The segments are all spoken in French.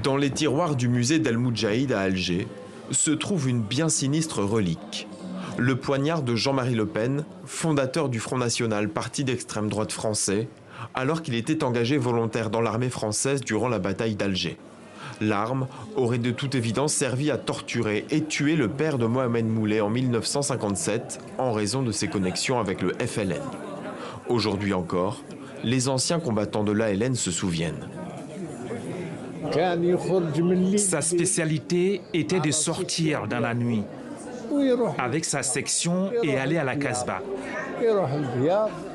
Dans les tiroirs du musée d'El Moudjahid à Alger se trouve une bien sinistre relique. Le poignard de Jean-Marie Le Pen, fondateur du Front National, parti d'extrême droite français, alors qu'il était engagé volontaire dans l'armée française durant la bataille d'Alger. L'arme aurait de toute évidence servi à torturer et tuer le père de Mohamed Moulay en 1957 en raison de ses connexions avec le FLN. Aujourd'hui encore, les anciens combattants de l'ALN se souviennent. Sa spécialité était de sortir dans la nuit avec sa section et aller à la Casbah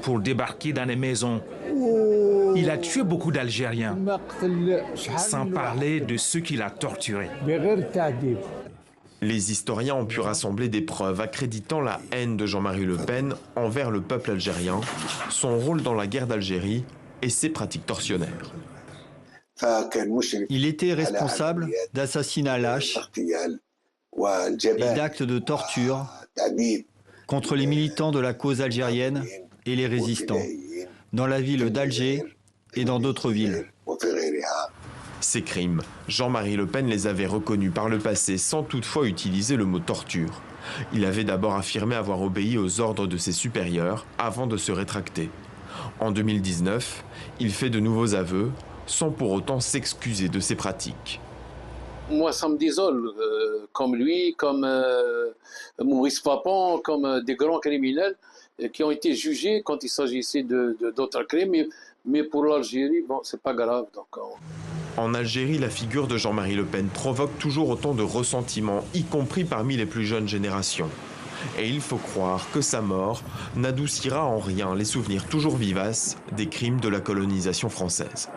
pour débarquer dans les maisons. Il a tué beaucoup d'Algériens, sans parler de ceux qu'il a torturés. Les historiens ont pu rassembler des preuves accréditant la haine de Jean-Marie Le Pen envers le peuple algérien, son rôle dans la guerre d'Algérie et ses pratiques tortionnaires. Il était responsable d'assassinats lâches et d'actes de torture contre les militants de la cause algérienne et les résistants, dans la ville d'Alger et dans d'autres villes. Ces crimes, Jean-Marie Le Pen les avait reconnus par le passé sans toutefois utiliser le mot torture. Il avait d'abord affirmé avoir obéi aux ordres de ses supérieurs avant de se rétracter. En 2019, il fait de nouveaux aveux, sans pour autant s'excuser de ses pratiques. Moi, ça me désole, comme lui, comme Maurice Papon, comme des grands criminels qui ont été jugés quand il s'agissait d'autres crimes. Mais pour l'Algérie, bon, c'est pas grave. Donc, En Algérie, la figure de Jean-Marie Le Pen provoque toujours autant de ressentiment, y compris parmi les plus jeunes générations. Et il faut croire que sa mort n'adoucira en rien les souvenirs toujours vivaces des crimes de la colonisation française.